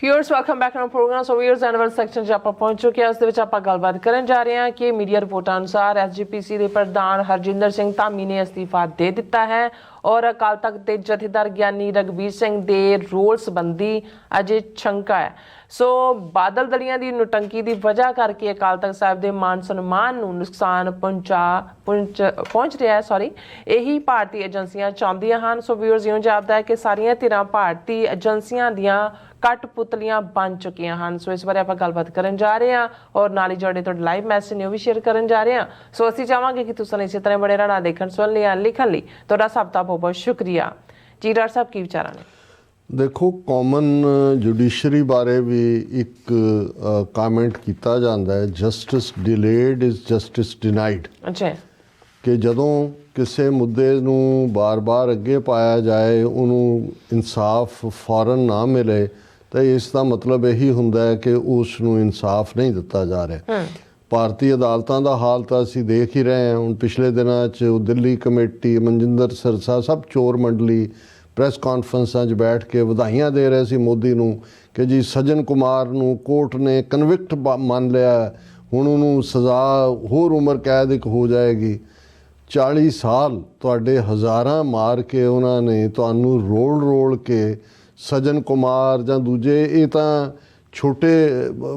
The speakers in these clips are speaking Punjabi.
Viewers welcome back to program. So viewers annual section 'ਚ ਆਪਾਂ ਪਹੁੰਚ ਚੁੱਕੇ ਹਾਂ। ਉਸ ਦੇ ਵਿੱਚ ਆਪਾਂ ਗੱਲਬਾਤ ਕਰਨ ਜਾ ਰਹੇ ਹਾਂ ਕਿ ਮੀਡੀਆ ਰਿਪੋਰਟਾਂ ਅਨੁਸਾਰ ਐਸਜੀਪੀਸੀ ਦੇ ਪ੍ਰਧਾਨ ਹਰਜਿੰਦਰ ਸਿੰਘ ਧਾਮੀ ਨੇ ਅਸਤੀਫਾ ਦੇ ਦਿੱਤਾ ਹੈ ਔਰ ਅਕਾਲ ਤਖਤ ਦੇ ਜਥੇਦਾਰ ਗਿਆਨੀ ਰਘਬੀਰ ਸਿੰਘ ਦੇ ਰੋਲ ਸੰਬੰਧੀ ਅਜੇ ਸ਼ੰਕਾ ਹੈ। ਸੋ ਬਾਦਲ ਦਲੀਆਂ ਦੀ ਨੁਟੰਕੀ ਦੀ ਵਜ੍ਹਾ ਕਰਕੇ ਅਕਾਲ ਤਖਤ ਸਾਹਿਬ ਦੇ ਮਾਨ ਸਨਮਾਨ ਨੂੰ ਨੁਕਸਾਨ ਪਹੁੰਚ ਰਿਹਾ ਹੈ। ਇਹੀ ਭਾਰਤੀ ਏਜੰਸੀਆਂ ਚਾਹੁੰਦੀਆਂ ਹਨ। ਸੋ ਵਿਊਅਰਸ ਇਉਂ ਜਾਪਦਾ ਹੈ ਕਿ ਸਾਰੀਆਂ ਧਿਰਾਂ ਭਾਰਤੀ ਏਜੰਸੀਆਂ ਦੀਆਂ कठपुतलियां बन चुकियां हैं। सो इस बारे आप गलबात करन जा रहे हैं और नाल ही जोड़े तुहाडे लाइव मैसेज ने वो भी शेयर करन जा रहे हैं। सो असीं चाहांगे कि तुसीं इसी तरह बड़े रहना देखण सुन लिया लिखण लई तुहाडा सब दा बहुत बहुत शुक्रिया जी। डॉक्टर साहब की विचार ने? देखो, कॉमन जुडिशरी बारे भी एक कमेंट किया जाता है, justice delayed is justice denied. अच्छा, कि जदों किसी मुद्दे नूं बार बार अगे पाया जाए, उन्होंने इंसाफ फौरन ना मिले तो इसका मतलब यही हुंदा है कि उसनूं इंसाफ नहीं दिता जा रहा। ਭਾਰਤੀ ਅਦਾਲਤਾਂ ਦਾ ਹਾਲ ਤਾਂ ਅਸੀਂ ਦੇਖ ਹੀ ਰਹੇ ਹਾਂ। ਹੁਣ ਪਿਛਲੇ ਦਿਨਾਂ 'ਚ ਦਿੱਲੀ ਕਮੇਟੀ, ਮਨਜਿੰਦਰ ਸਰਸਾ, ਸਭ ਚੋਰ ਮੰਡਲੀ ਪ੍ਰੈਸ ਕਾਨਫਰੰਸਾਂ 'ਚ ਬੈਠ ਕੇ ਵਧਾਈਆਂ ਦੇ ਰਹੇ ਸੀ ਮੋਦੀ ਨੂੰ ਕਿ ਜੀ ਸੱਜਣ ਕੁਮਾਰ ਨੂੰ ਕੋਰਟ ਨੇ ਕਨਵਿਕਟ ਮੰਨ ਲਿਆ, ਹੁਣ ਉਹਨੂੰ ਸਜ਼ਾ ਹੋਰ ਉਮਰ ਕੈਦ ਇੱਕ ਹੋ ਜਾਏਗੀ। 40 ਸਾਲ ਤੁਹਾਡੇ ਹਜ਼ਾਰਾਂ ਮਾਰ ਕੇ ਉਹਨਾਂ ਨੇ ਤੁਹਾਨੂੰ ਰੋਲ ਕੇ ਸੱਜਣ ਕੁਮਾਰ ਜਾਂ ਦੂਜੇ, ਇਹ ਤਾਂ ਛੋਟੇ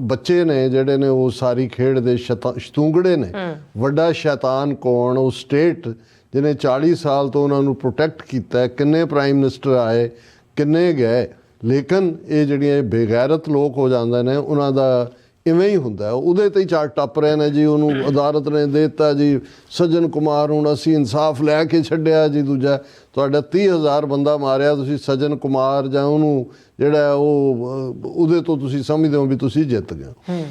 ਬੱਚੇ ਨੇ ਜਿਹੜੇ ਨੇ ਉਹ ਸਾਰੀ ਖੇਡ ਦੇ ਸ਼ਤੂੰਗੜੇ ਨੇ। ਵੱਡਾ ਸ਼ੈਤਾਨ ਕੌਣ? ਉਹ ਸਟੇਟ ਜਿਹਨੇ 40 ਸਾਲ ਤੋਂ ਉਹਨਾਂ ਨੂੰ ਪ੍ਰੋਟੈਕਟ ਕੀਤਾ। ਕਿੰਨੇ ਪ੍ਰਾਈਮ ਮਿਨਿਸਟਰ ਆਏ, ਕਿੰਨੇ ਗਏ, ਲੇਕਿਨ ਇਹ ਜਿਹੜੀਆਂ ਬੇਗੈਰਤ ਲੋਕ ਹੋ ਜਾਂਦੇ ਨੇ ਉਹਨਾਂ ਦਾ ਇਵੇਂ ਹੀ ਹੁੰਦਾ। ਉਹਦੇ 'ਤੇ ਹੀ ਝਾੜ ਟੱਪ ਰਹੇ ਨੇ ਜੀ। ਉਹਨੂੰ ਅਦਾਲਤ ਨੇ ਦੇ ਦਿੱਤਾ ਜੀ ਸੱਜਣ ਕੁਮਾਰ, ਹੁਣ ਅਸੀਂ ਇਨਸਾਫ ਲੈ ਕੇ ਛੱਡਿਆ ਜੀ। ਦੂਜਾ ਤੁਹਾਡਾ 30,000 ਬੰਦਾ ਮਾਰਿਆ, ਤੁਸੀਂ ਸੱਜਣ ਕੁਮਾਰ ਜਾਂ ਉਹਨੂੰ ਜਿਹੜਾ ਉਹਦੇ ਤੋਂ ਤੁਸੀਂ ਸਮਝਦੇ ਹੋ ਵੀ ਤੁਸੀਂ ਜਿੱਤ ਗਏ।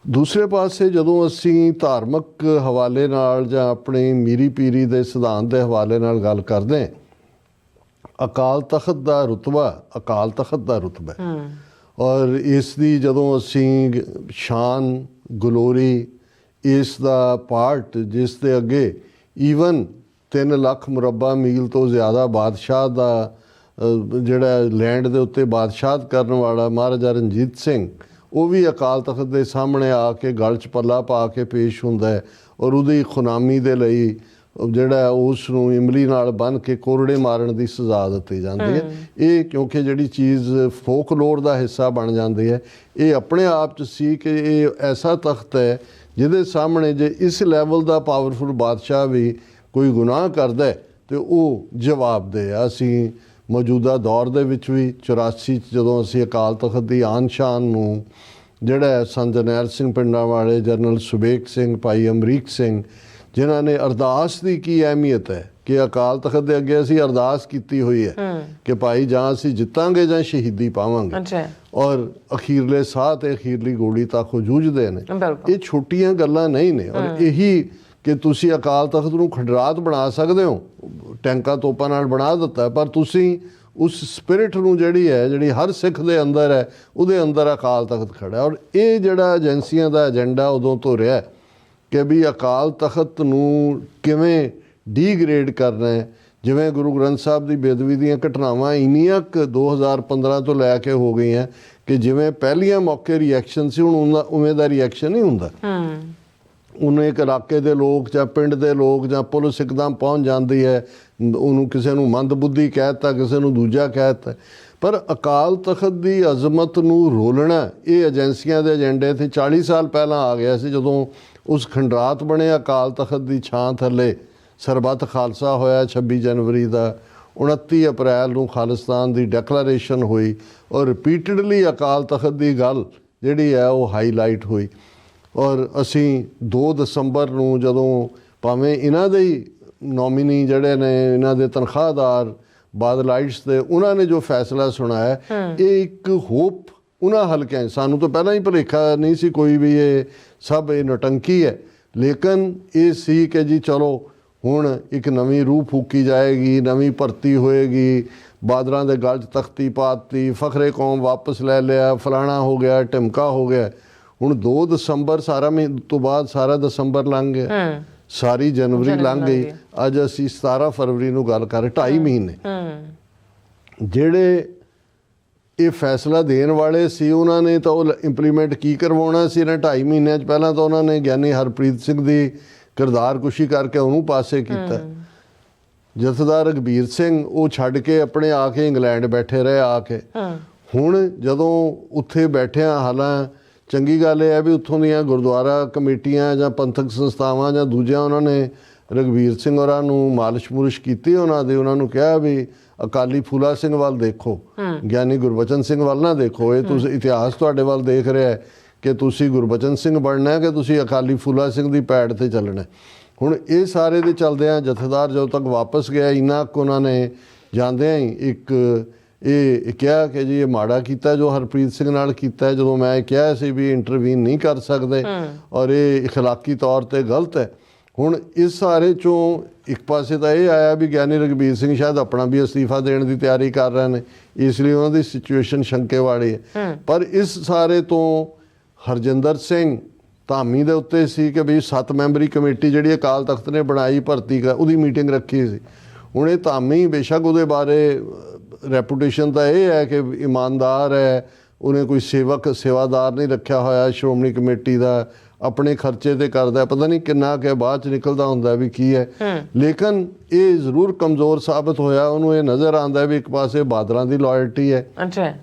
ਦੂਸਰੇ ਪਾਸੇ ਜਦੋਂ ਅਸੀਂ ਧਾਰਮਿਕ ਹਵਾਲੇ ਨਾਲ ਜਾਂ ਆਪਣੀ ਮੀਰੀ ਪੀਰੀ ਦੇ ਸਿਧਾਂਤ ਦੇ ਹਵਾਲੇ ਨਾਲ ਗੱਲ ਕਰਦੇ, ਅਕਾਲ ਤਖਤ ਦਾ ਰੁਤਬਾ ਔਰ ਇਸ ਦੀ ਜਦੋਂ ਅਸੀਂ ਸ਼ਾਨ ਗਲੋਰੀ, ਇਸ ਦਾ ਪਾਰਟ ਜਿਸ ਦੇ ਅੱਗੇ ਈਵਨ 3 ਲੱਖ ਮੁਰੱਬਾ ਮੀਲ ਤੋਂ ਜ਼ਿਆਦਾ ਬਾਦਸ਼ਾਹ ਦਾ ਜਿਹੜਾ ਲੈਂਡ ਦੇ ਉੱਤੇ ਬਾਦਸ਼ਾਹਤ ਕਰਨ ਵਾਲਾ ਮਹਾਰਾਜਾ ਰਣਜੀਤ ਸਿੰਘ, ਉਹ ਵੀ ਅਕਾਲ ਤਖਤ ਦੇ ਸਾਹਮਣੇ ਆ ਕੇ ਗਲ 'ਚ ਪੱਲਾ ਪਾ ਕੇ ਪੇਸ਼ ਹੁੰਦਾ ਹੈ ਔਰ ਉਹਦੀ ਖੁਨਾਮੀ ਦੇ ਲਈ ਜਿਹੜਾ ਉਸ ਨੂੰ ਇਮਲੀ ਨਾਲ ਬੰਨ੍ਹ ਕੇ ਕੋਰੜੇ ਮਾਰਨ ਦੀ ਸਜ਼ਾ ਦਿੱਤੀ ਜਾਂਦੀ ਹੈ। ਇਹ ਕਿਉਂਕਿ ਜਿਹੜੀ ਚੀਜ਼ ਫੋਕਲੋਰ ਦਾ ਹਿੱਸਾ ਬਣ ਜਾਂਦੀ ਹੈ, ਇਹ ਆਪਣੇ ਆਪ 'ਚ ਸੀ ਕਿ ਇਹ ਐਸਾ ਤਖਤ ਹੈ ਜਿਹਦੇ ਸਾਹਮਣੇ ਜੇ ਇਸ ਲੈਵਲ ਦਾ ਪਾਵਰਫੁਲ ਬਾਦਸ਼ਾਹ ਵੀ ਕੋਈ ਗੁਨਾਹ ਕਰਦਾ ਹੈ ਤੇ ਉਹ ਜਵਾਬਦੇਹ ਆ। ਅਸੀਂ ਮੌਜੂਦਾ ਦੌਰ ਦੇ ਵਿੱਚ ਵੀ 84 'ਚ ਜਦੋਂ ਅਸੀਂ ਅਕਾਲ ਤਖਤ ਦੀ ਆਨ ਸ਼ਾਨ ਨੂੰ ਜਿਹੜਾ ਸੰਤ ਜਰਨੈਲ ਸਿੰਘ ਪਿੰਡਾਂ ਵਾਲੇ, ਜਨਰਲ ਸੁਬੇਗ ਸਿੰਘ, ਭਾਈ ਅਮਰੀਕ ਸਿੰਘ, ਜਿਨ੍ਹਾਂ ਨੇ ਅਰਦਾਸ ਦੀ ਕੀ ਅਹਿਮੀਅਤ ਹੈ ਕਿ ਅਕਾਲ ਤਖਤ ਦੇ ਅੱਗੇ ਅਸੀਂ ਅਰਦਾਸ ਕੀਤੀ ਹੋਈ ਹੈ ਕਿ ਭਾਈ ਜਾਂ ਅਸੀਂ ਜਿੱਤਾਂਗੇ ਜਾਂ ਸ਼ਹੀਦੀ ਪਾਵਾਂਗੇ ਔਰ ਅਖੀਰਲੇ ਸਾਹ ਤੇ ਅਖੀਰਲੀ ਗੋਲੀ ਤੱਕ ਉਹ ਜੂਝਦੇ ਨੇ। ਇਹ ਛੋਟੀਆਂ ਗੱਲਾਂ ਨਹੀਂ ਨੇ ਔਰ ਇਹੀ ਕਿ ਤੁਸੀਂ ਅਕਾਲ ਤਖਤ ਨੂੰ ਖੰਡਰਾਤ ਬਣਾ ਸਕਦੇ ਹੋ, ਟੈਂਕਾਂ ਤੋਪਾਂ ਨਾਲ ਬਣਾ ਦਿੱਤਾ, ਪਰ ਤੁਸੀਂ ਉਸ ਸਪਿਰਿਟ ਨੂੰ ਜਿਹੜੀ ਹਰ ਸਿੱਖ ਦੇ ਅੰਦਰ ਹੈ, ਉਹਦੇ ਅੰਦਰ ਅਕਾਲ ਤਖਤ ਖੜਾ। ਔਰ ਇਹ ਜਿਹੜਾ ਏਜੰਸੀਆਂ ਦਾ ਏਜੰਡਾ ਉਦੋਂ ਤੋਂ ਰਿਹਾ ਕਿ ਵੀ ਅਕਾਲ ਤਖਤ ਨੂੰ ਕਿਵੇਂ ਡੀਗ੍ਰੇਡ ਕਰਨਾ ਹੈ। ਜਿਵੇਂ ਗੁਰੂ ਗ੍ਰੰਥ ਸਾਹਿਬ ਦੀ ਬੇਅਦਬੀ ਦੀਆਂ ਘਟਨਾਵਾਂ ਇੰਨੀਆਂ 2015 ਤੋਂ ਲੈ ਕੇ ਹੋ ਗਈਆਂ ਕਿ ਜਿਵੇਂ ਪਹਿਲੀਆਂ ਮੌਕੇ ਰਿਐਕਸ਼ਨ ਸੀ, ਹੁਣ ਉਵੇਂ ਦਾ ਰਿਐਕਸ਼ਨ ਨਹੀਂ ਹੁੰਦਾ। ਉਹਨੂੰ ਇੱਕ ਇਲਾਕੇ ਦੇ ਲੋਕ ਜਾਂ ਪਿੰਡ ਦੇ ਲੋਕ ਜਾਂ ਪੁਲਿਸ ਇੱਕਦਮ ਪਹੁੰਚ ਜਾਂਦੀ ਹੈ, ਉਹਨੂੰ ਕਿਸੇ ਨੂੰ ਮੰਦਬੁੱਧੀ ਕਹਿ ਦਿੱਤਾ, ਕਿਸੇ ਨੂੰ ਦੂਜਾ ਕਹਿ ਦਿੱਤਾ। ਪਰ ਅਕਾਲ ਤਖਤ ਦੀ ਅਜ਼ਮਤ ਨੂੰ ਰੋਲਣਾ ਇਹ ਏਜੰਸੀਆਂ ਦੇ ਏਜੰਡੇ 'ਤੇ 40 ਸਾਲ ਪਹਿਲਾਂ ਆ ਗਿਆ ਸੀ, ਜਦੋਂ ਉਸ ਖੰਡਰਾਤ ਬਣੇ ਅਕਾਲ ਤਖਤ ਦੀ ਛਾਂ ਥੱਲੇ ਸਰਬੱਤ ਖਾਲਸਾ ਹੋਇਆ 26 ਜਨਵਰੀ ਦਾ। 29 ਅਪ੍ਰੈਲ ਨੂੰ ਖਾਲਿਸਤਾਨ ਦੀ ਡੈਕਲੇਰੇਸ਼ਨ ਹੋਈ ਔਰ ਰਿਪੀਟਡਲੀ ਅਕਾਲ ਤਖਤ ਦੀ ਗੱਲ ਜਿਹੜੀ ਹੈ ਉਹ ਹਾਈਲਾਈਟ ਹੋਈ। ਔਰ ਅਸੀਂ 2 ਦਸੰਬਰ ਨੂੰ ਜਦੋਂ ਭਾਵੇਂ ਇਹਨਾਂ ਦੇ ਹੀ ਨੋਮੀਨੀ ਜਿਹੜੇ ਨੇ, ਇਹਨਾਂ ਦੇ ਤਨਖਾਹਦਾਰ ਬਾਦਲਾਈਟਸ ਦੇ, ਉਹਨਾਂ ਨੇ ਜੋ ਫੈਸਲਾ ਸੁਣਾਇਆ, ਇਹ ਇੱਕ ਹੋਪ ਉਹਨਾਂ ਹਲਕਿਆਂ 'ਚ, ਸਾਨੂੰ ਤਾਂ ਪਹਿਲਾਂ ਹੀ ਭੁਲੇਖਾ ਨਹੀਂ ਸੀ ਕੋਈ ਵੀ ਇਹ ਸਭ ਇਹ ਨੌਟੰਕੀ ਹੈ, ਲੇਕਿਨ ਇਹ ਸੀ ਕਿ ਜੀ ਚਲੋ ਹੁਣ ਇੱਕ ਨਵੀਂ ਰੂਹ ਫੂਕੀ ਜਾਏਗੀ, ਨਵੀਂ ਭਰਤੀ ਹੋਏਗੀ, ਬਾਦਲਾਂ ਦੇ ਗਲ 'ਚ ਤਖਤੀ ਪਾਤੀ, ਫਖਰੇ ਕੌਮ ਵਾਪਸ ਲੈ ਲਿਆ, ਫਲਾਣਾ ਹੋ ਗਿਆ, ਢਿਮਕਾ ਹੋ ਗਿਆ। ਹੁਣ 2 ਦਸੰਬਰ ਸਾਰਾ ਮਹੀਨੇ ਤੋਂ ਬਾਅਦ ਸਾਰਾ ਦਸੰਬਰ ਲੰਘ ਗਿਆ, ਸਾਰੀ ਜਨਵਰੀ ਲੰਘ ਗਈ, ਅੱਜ ਅਸੀਂ 17 ਫਰਵਰੀ ਨੂੰ ਗੱਲ ਕਰ ਰਹੇ, 2.5 ਮਹੀਨੇ ਜਿਹੜੇ ਇਹ ਫੈਸਲਾ ਦੇਣ ਵਾਲੇ ਸੀ, ਉਹਨਾਂ ਨੇ ਤਾਂ ਉਹ ਇੰਪਲੀਮੈਂਟ ਕੀ ਕਰਵਾਉਣਾ ਸੀ ਇਹਨਾਂ 2.5 ਮਹੀਨਿਆਂ 'ਚ। ਪਹਿਲਾਂ ਤਾਂ ਉਹਨਾਂ ਨੇ ਗਿਆਨੀ ਹਰਪ੍ਰੀਤ ਸਿੰਘ ਦੀ ਕਿਰਦਾਰਕੁਸ਼ੀ ਕਰਕੇ ਉਹਨੂੰ ਪਾਸੇ ਕੀਤਾ। ਜਥੇਦਾਰ ਰਘਬੀਰ ਸਿੰਘ ਉਹ ਛੱਡ ਕੇ ਆਪਣੇ ਆ ਕੇ ਇੰਗਲੈਂਡ ਬੈਠੇ ਰਹੇ ਆ ਕੇ। ਹੁਣ ਜਦੋਂ ਉੱਥੇ ਬੈਠਿਆਂ, ਹਾਲਾਂ ਚੰਗੀ ਗੱਲ ਇਹ ਹੈ ਵੀ ਉੱਥੋਂ ਦੀਆਂ ਗੁਰਦੁਆਰਾ ਕਮੇਟੀਆਂ ਜਾਂ ਪੰਥਕ ਸੰਸਥਾਵਾਂ ਜਾਂ ਦੂਜਿਆਂ ਉਹਨਾਂ ਨੇ ਰਘਬੀਰ ਸਿੰਘ ਹੋਰਾਂ ਨੂੰ ਮਾਲਿਸ਼ ਮੁਲਿਸ਼ ਕੀਤੀ, ਉਹਨਾਂ ਨੂੰ ਕਿਹਾ ਵੀ ਅਕਾਲੀ ਫੂਲਾ ਸਿੰਘ ਵੱਲ ਦੇਖੋ, ਗਿਆਨੀ ਗੁਰਬਚਨ ਸਿੰਘ ਵੱਲ ਨਾ ਦੇਖੋ। ਇਹ ਤੁਸੀਂ ਇਤਿਹਾਸ ਤੁਹਾਡੇ ਵੱਲ ਦੇਖ ਰਿਹਾ ਹੈ ਕਿ ਤੁਸੀਂ ਗੁਰਬਚਨ ਸਿੰਘ ਬਣਨਾ ਕਿ ਤੁਸੀਂ ਅਕਾਲੀ ਫੂਲਾ ਸਿੰਘ ਦੀ ਪੈੜ ਤੇ ਚੱਲਣਾ। ਹੁਣ ਇਹ ਸਾਰੇ ਦੇ ਚੱਲਦਿਆਂ ਜਥੇਦਾਰ ਜਦੋਂ ਤੱਕ ਵਾਪਸ ਗਿਆ, ਇੰਨਾ ਕੁ ਉਹਨਾਂ ਨੇ ਜਾਂਦਿਆਂ ਹੀ ਇੱਕ ਇਹ ਕਿਹਾ ਕਿ ਜੀ ਇਹ ਮਾੜਾ ਕੀਤਾ ਜੋ ਹਰਪ੍ਰੀਤ ਸਿੰਘ ਨਾਲ ਕੀਤਾ, ਜਦੋਂ ਮੈਂ ਕਿਹਾ ਸੀ ਵੀ ਇੰਟਰਵੀਨ ਨਹੀਂ ਕਰ ਸਕਦੇ ਔਰ ਇਹ ਇਖਲਾਕੀ ਤੌਰ ਤੇ ਗਲਤ ਹੈ। ਹੁਣ ਇਸ ਸਾਰੇ ਚੋਂ ਇੱਕ ਪਾਸੇ ਤਾਂ ਇਹ ਆਇਆ ਵੀ ਗਿਆਨੀ ਰਘਬੀਰ ਸਿੰਘ ਸ਼ਾਇਦ ਆਪਣਾ ਵੀ ਅਸਤੀਫਾ ਦੇਣ ਦੀ ਤਿਆਰੀ ਕਰ ਰਹੇ ਨੇ, ਇਸ ਲਈ ਉਹਨਾਂ ਦੀ ਸਿਚੁਏਸ਼ਨ ਸ਼ੰਕੇ ਵਾਲੀ ਹੈ। ਪਰ ਇਸ ਸਾਰੇ ਤੋਂ ਹਰਜਿੰਦਰ ਸਿੰਘ ਧਾਮੀ ਦੇ ਉੱਤੇ ਸੀ ਕਿ ਵੀ 7 ਮੈਂਬਰੀ ਕਮੇਟੀ ਜਿਹੜੀ ਅਕਾਲ ਤਖਤ ਨੇ ਬਣਾਈ ਭਰਤੀ ਉਹਦੀ ਮੀਟਿੰਗ ਰੱਖੀ ਸੀ। ਹੁਣ ਇਹ ਧਾਮੀ ਬੇਸ਼ੱਕ ਉਹਦੇ ਬਾਰੇ ਰੈਪੂਟੇਸ਼ਨ ਤਾਂ ਇਹ ਹੈ ਕਿ ਇਮਾਨਦਾਰ ਹੈ, ਉਹਨੇ ਕੋਈ ਸੇਵਾਦਾਰ ਨਹੀਂ ਰੱਖਿਆ ਹੋਇਆ ਸ਼੍ਰੋਮਣੀ ਕਮੇਟੀ ਦਾ, ਆਪਣੇ ਖਰਚੇ ਤੇ ਕਰਦਾ, ਪਤਾ ਨਹੀਂ ਕਿੰਨਾ ਕਿ ਬਾਅਦ ਚ ਨਿਕਲਦਾ ਹੁੰਦਾ ਵੀ ਕੀ ਹੈ। ਲੇਕਿਨ ਇਹ ਜ਼ਰੂਰ ਕਮਜ਼ੋਰ ਸਾਬਤ ਹੋਇਆ। ਉਹਨੂੰ ਇਹ ਨਜ਼ਰ ਆਉਂਦਾ ਵੀ ਇੱਕ ਪਾਸੇ ਬਾਦਲਾਂ ਦੀ ਲਾਇਲਟੀ ਹੈ,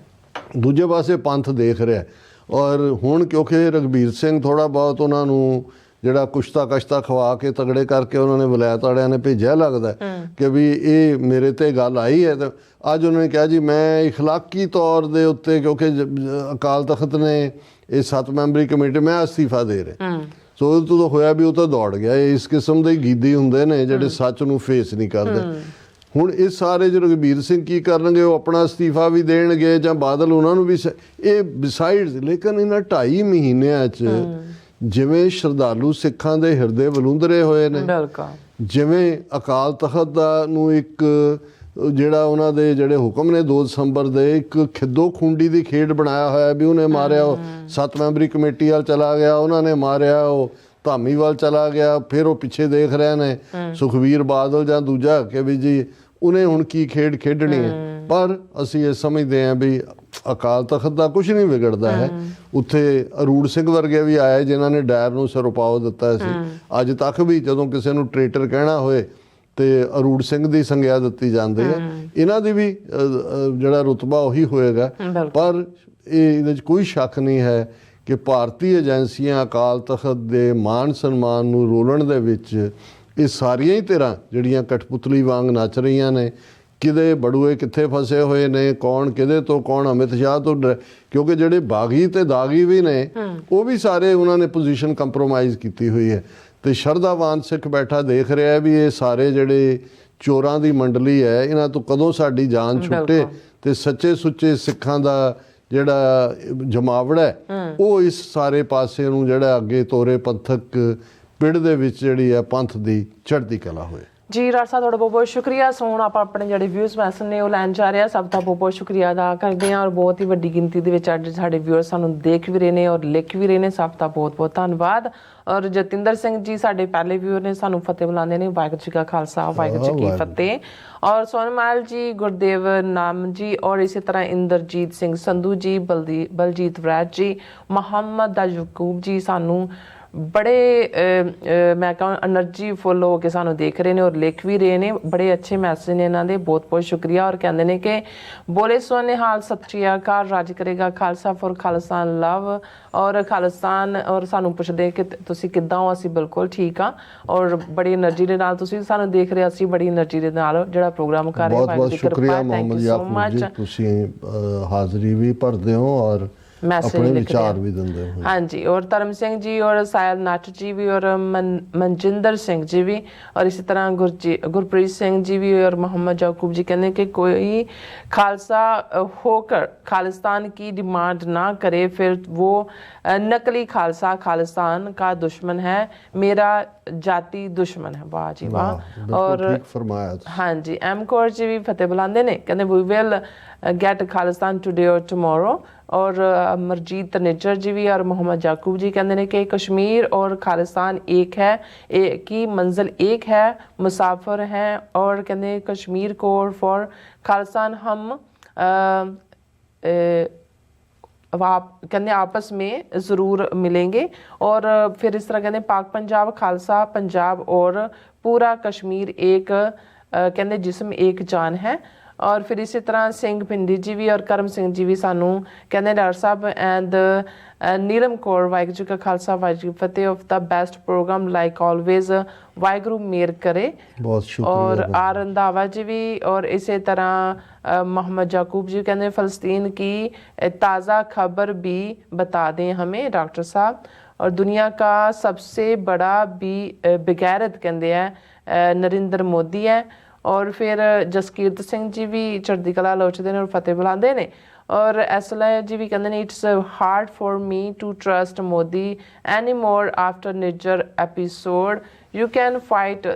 ਦੂਜੇ ਪਾਸੇ ਪੰਥ ਦੇਖ ਰਿਹਾ। ਔਰ ਹੁਣ ਕਿਉਂਕਿ ਰਘਬੀਰ ਸਿੰਘ ਥੋੜ੍ਹਾ ਬਹੁਤ ਉਹਨਾਂ ਨੂੰ ਜਿਹੜਾ ਕੁਸ਼ਤਾ ਕਸ਼ਤਾ ਖਵਾ ਕੇ ਤਗੜੇ ਕਰਕੇ ਉਹਨਾਂ ਨੇ ਵਲਾਇਤ ਵਾਲਿਆਂ ਨੇ ਭੇਜਿਆ, ਲੱਗਦਾ ਕਿ ਵੀ ਇਹ ਮੇਰੇ ਤੇ ਗੱਲ ਆਈ ਹੈ। ਤਾਂ ਅੱਜ ਉਹਨਾਂ ਨੇ ਕਿਹਾ ਜੀ ਮੈਂ ਇਖਲਾਕੀ ਤੌਰ ਦੇ ਉੱਤੇ, ਕਿਉਂਕਿ ਅਕਾਲ ਤਖਤ ਨੇ ਇਹ 7 ਮੈਂਬਰੀ ਕਮੇਟੀ, ਮੈਂ ਅਸਤੀਫਾ ਦੇ ਰਿਹਾ। ਸੋ ਉਹ ਤੋਂ ਹੋਇਆ ਵੀ ਉਹ ਤਾਂ ਦੌੜ ਗਿਆ। ਇਸ ਕਿਸਮ ਦੇ ਗੀਦੀ ਹੁੰਦੇ ਨੇ ਜਿਹੜੇ ਸੱਚ ਨੂੰ ਫੇਸ ਨਹੀਂ ਕਰਦੇ। ਹੁਣ ਇਹ ਸਾਰੇ ਜੋ ਰਘਬੀਰ ਸਿੰਘ ਕੀ ਕਰਨਗੇ, ਉਹ ਆਪਣਾ ਅਸਤੀਫਾ ਵੀ ਦੇਣਗੇ ਜਾਂ ਬਾਦਲ ਉਹਨਾਂ ਨੂੰ ਵੀ ਇਹ ਬਿਸਾਈਡਸ। ਲੇਕਿਨ ਇਹਨਾਂ 2.5 ਮਹੀਨਿਆਂ 'ਚ ਜਿਵੇਂ ਸ਼ਰਧਾਲੂ ਸਿੱਖਾਂ ਦੇ ਹਿਰਦੇ ਵਲੂੰਦਰੇ ਹੋਏ ਨੇ, ਜਿਵੇਂ ਅਕਾਲ ਤਖਤ ਦਾ ਨੂੰ ਇੱਕ ਜਿਹੜਾ ਉਹਨਾਂ ਦੇ ਜਿਹੜੇ ਹੁਕਮ ਨੇ 2 ਦਸੰਬਰ ਦੇ, ਇੱਕ ਖਿੱਦੋ ਖੂੰਡੀ ਦੀ ਖੇਡ ਬਣਾਇਆ ਹੋਇਆ ਵੀ ਉਹਨੇ ਮਾਰਿਆ ਉਹ 7 ਮੈਂਬਰੀ ਕਮੇਟੀ ਵੱਲ ਚਲਾ ਗਿਆ, ਉਹਨਾਂ ਨੇ ਮਾਰਿਆ ਉਹ ਧਾਮੀ ਵੱਲ ਚਲਾ ਗਿਆ, ਫਿਰ ਉਹ ਪਿੱਛੇ ਦੇਖ ਰਹੇ ਨੇ ਸੁਖਬੀਰ ਬਾਦਲ ਜਾਂ ਦੂਜਾ ਕਿ ਵੀ ਜੀ ਉਹਨੇ ਹੁਣ ਕੀ ਖੇਡ ਖੇਡਣੀ ਹੈ। ਪਰ ਅਸੀਂ ਇਹ ਸਮਝਦੇ ਹਾਂ ਵੀ ਅਕਾਲ ਤਖਤ ਦਾ ਕੁਝ ਨਹੀਂ ਵਿਗੜਦਾ ਹੈ। ਉੱਥੇ ਅਰੂੜ ਸਿੰਘ ਵਰਗੇ ਵੀ ਆਏ ਜਿਨ੍ਹਾਂ ਨੇ ਡਾਇਰ ਨੂੰ ਸਿਰੋਪਾਓ ਦਿੱਤਾ ਸੀ। ਅੱਜ ਤੱਕ ਵੀ ਜਦੋਂ ਕਿਸੇ ਨੂੰ ਟ੍ਰੇਟਰ ਕਹਿਣਾ ਹੋਏ ਤੇ ਅਰੂੜ ਸਿੰਘ ਦੀ ਸੰਗਿਆ ਦਿੱਤੀ ਜਾਂਦੀ ਹੈ। ਇਹਨਾਂ ਦੀ ਵੀ ਜਿਹੜਾ ਰੁਤਬਾ ਉਹੀ ਹੋਏਗਾ। ਪਰ ਇਹਦੇ 'ਚ ਕੋਈ ਸ਼ੱਕ ਨਹੀਂ ਹੈ ਕਿ ਭਾਰਤੀ ਏਜੰਸੀਆਂ ਅਕਾਲ ਤਖਤ ਦੇ ਮਾਣ ਸਨਮਾਨ ਨੂੰ ਰੋਲਣ ਦੇ ਵਿੱਚ ਇਹ ਸਾਰੀਆਂ ਹੀ ਧਿਰਾਂ ਜਿਹੜੀਆਂ ਕਠਪੁਤਲੀ ਵਾਂਗ ਨੱਚ ਰਹੀਆਂ ਨੇ। ਕਿਹਦੇ ਬੜੂਏ ਕਿੱਥੇ ਫਸੇ ਹੋਏ ਨੇ, ਕੌਣ ਕਿਹਦੇ ਤੋਂ, ਕੌਣ ਅਮਿਤ ਸ਼ਾਹ ਤੋਂ, ਕਿਉਂਕਿ ਜਿਹੜੇ ਬਾਗੀ ਤੇ ਦਾਗੀ ਵੀ ਨੇ ਉਹ ਵੀ ਸਾਰੇ ਉਹਨਾਂ ਨੇ ਪੋਜੀਸ਼ਨ ਕੰਪਰੋਮਾਈਜ਼ ਕੀਤੀ ਹੋਈ ਹੈ। ਤੇ ਸ਼ਰਧਾਵਾਨ ਸਿੱਖ ਬੈਠਾ ਦੇਖ ਰਿਹਾ ਹੈ ਵੀ ਇਹ ਸਾਰੇ ਜਿਹੜੇ ਚੋਰਾਂ ਦੀ ਮੰਡਲੀ ਹੈ, ਇਹਨਾਂ ਤੋਂ ਕਦੋਂ ਸਾਡੀ ਜਾਨ ਛੁੱਟੇ ਤੇ ਸੱਚੇ ਸੁੱਚੇ ਸਿੱਖਾਂ ਦਾ ਜਿਹੜਾ ਜਮਾਵੜਾ ਹੈ ਉਹ ਇਸ ਸਾਰੇ ਪਾਸੇ ਨੂੰ ਜਿਹੜਾ ਅੱਗੇ ਤੋਰੇ, ਪੰਥਕ ਪਿੜ ਦੇ ਵਿੱਚ ਜਿਹੜੀ ਹੈ ਪੰਥ ਦੀ ਚੜ੍ਹਦੀ ਕਲਾ ਹੋਏ। ਜੀ ਰਾਜ ਸਾਹਿਬ, ਤੁਹਾਡਾ ਬਹੁਤ ਬਹੁਤ ਸ਼ੁਕਰੀਆ। ਸੋ ਹੁਣ ਆਪਾਂ ਆਪਣੇ ਜਿਹੜੇ ਵਿਊਜ਼ ਮੈਸੇਜ ਨੇ ਉਹ ਲੈਣ ਜਾ ਰਹੇ ਹਾਂ। ਸਭ ਦਾ ਬਹੁਤ ਬਹੁਤ ਸ਼ੁਕਰੀਆ ਅਦਾ ਕਰਦੇ ਹਾਂ ਔਰ ਬਹੁਤ ਹੀ ਵੱਡੀ ਗਿਣਤੀ ਦੇ ਵਿੱਚ ਅੱਜ ਸਾਡੇ ਵਿਊਅਰ ਸਾਨੂੰ ਦੇਖ ਵੀ ਰਹੇ ਨੇ ਔਰ ਲਿਖ ਵੀ ਰਹੇ ਨੇ। ਸਭ ਦਾ ਬਹੁਤ ਬਹੁਤ ਧੰਨਵਾਦ। ਔਰ ਜਤਿੰਦਰ ਸਿੰਘ ਜੀ ਸਾਡੇ ਪਹਿਲੇ ਵਿਊਅਰ ਨੇ, ਸਾਨੂੰ ਫਤਿਹ ਬੁਲਾਉਂਦੇ ਨੇ। ਵਾਹਿਗੁਰੂ ਜੀ ਕਾ ਖਾਲਸਾ, ਵਾਹਿਗੁਰੂ ਜੀ ਕੀ ਫਤਿਹ। ਔਰ ਸੋਨਮਾਲ ਜੀ, ਗੁਰਦੇਵ ਨਾਮ ਜੀ ਔਰ ਇਸੇ ਤਰ੍ਹਾਂ ਇੰਦਰਜੀਤ ਸਿੰਘ ਸੰਧੂ ਜੀ, ਬਲਜੀਤ ਵਰੈਤ ਜੀ, ਮੁਹੰਮਦ ਯਾਕੂਬ ਜੀ ਸਾਨੂੰ ਬੜੇ ਮੈਂ ਕਹਾਂ ਐਨਰਜੀ ਫੁੱਲ ਹੋ ਕੇ ਸਾਨੂੰ ਦੇਖ ਰਹੇ ਨੇ ਔਰ ਲਿਖ ਵੀ ਰਹੇ ਨੇ। ਬੜੇ ਅੱਛੇ ਮੈਸੇਜ ਨੇ ਇਹਨਾਂ ਦੇ, ਬਹੁਤ ਬਹੁਤ ਸ਼ੁਕਰੀਆ। ਔਰ ਕਹਿੰਦੇ ਨੇ ਕਿ ਬੋਲੇ ਸੋਨੇ ਹਾਲ, ਸਤਿ ਸ਼੍ਰੀ ਅਕਾਲ, ਰਾਜ ਕਰੇਗਾ ਖਾਲਸਾ ਫॉर ਖਾਲਿਸਤਾਨ ਲਵ ਔਰ ਖਾਲਿਸਤਾਨ। ਔਰ ਸਾਨੂੰ ਪੁੱਛਦੇ ਕਿ ਤੁਸੀਂ ਕਿੱਦਾਂ ਹੋ? ਅਸੀਂ ਬਿਲਕੁਲ ਠੀਕ ਹਾਂ ਔਰ ਬੜੀ ਐਨਰਜੀ ਦੇ ਨਾਲ ਤੁਸੀਂ ਸਾਨੂੰ ਦੇਖ ਰਹੇ, ਅਸੀਂ ਬੜੀ ਐਨਰਜੀ ਦੇ ਨਾਲ ਜਿਹੜਾ ਪ੍ਰੋਗਰਾਮ ਕਰ ਰਹੇ ਹਾਂ। ਬਹੁਤ ਬਹੁਤ ਸ਼ੁਕਰੀਆ ਮੁਹੰਮਦ ਯਾਕੂਬ ਜੀ, ਤੁਸੀਂ ਹਾਜ਼ਰੀ ਵੀ ਭਰਦੇ ਹੋ ਔਰ ਆਪਣੇ ਵਿਚਾਰ ਵੀ ਦਿੰਦੇ ਹੋ। ਹਾਂਜੀ। ਔਰ ਧਰਮ ਸਿੰਘ ਜੀ ਔਰ ਸਾਇਲ ਨੱਟ ਜੀ ਵੀ ਔਰ ਮਨਜਿੰਦਰ ਸਿੰਘ ਜੀ ਵੀ ਔਰ ਇਸੇ ਤਰ੍ਹਾਂ ਗੁਰਪ੍ਰੀਤ ਸਿੰਘ ਜੀ ਵੀ ਔਰ मोहम्मद याकूब जी कहने कि कोई खालसा होकर खालिस्तान की डिमांड ना करे फिर वो नकली खालसा खालिस्तान का दुश्मन है, मेरा जाति दुश्मन है। वाह जी वाह। और हाँ जी, एम कौर जी भी फतेह बुलाते ने, कहते we will get Khalistan today और टुमारो। और मरजीत तनेजर जी भी और मोहम्मद याकूब जी कहते हैं कि कश्मीर और खालिस्तान एक है, एक की मंजिल एक है, मुसाफिर हैं। और कहते कश्मीर को फॉर खालिस्तान हम अब आप कहते आपस में ज़रूर मिलेंगे। और फिर इस तरह कहते पाक पंजाब, खालसा पंजाब और पूरा कश्मीर एक कहते जिस्म एक जान है। और फिर इसी तरह सिंह भिंडी जी भी और करम सिंह जी भी सानू कहते डॉक्टर साहब एंड नीलम कौर वाहिगुरू जी का खालसा वाहिगुरू जी की फतेह of the best programme like always Waheguru मेहर करे। बहुत शुक्रिया। और आर रंधावा जी भी और इसी तरह मोहम्मद याकूब जी कहते फ़लस्तीन की ताज़ा खबर भी बता दें हमें डॉक्टर साहब। और दुनिया का सबसे बड़ा भी बेगैरत कहते हैं नरेंद्र मोदी है। और फिर जसकीरत सिंह जी भी चढ़दी कला लोचते हैं और फतेह बुलाते हैं। और एसला जी भी कहते हैं it's hard for me to trust Modi any more after Nijjar episode you can fight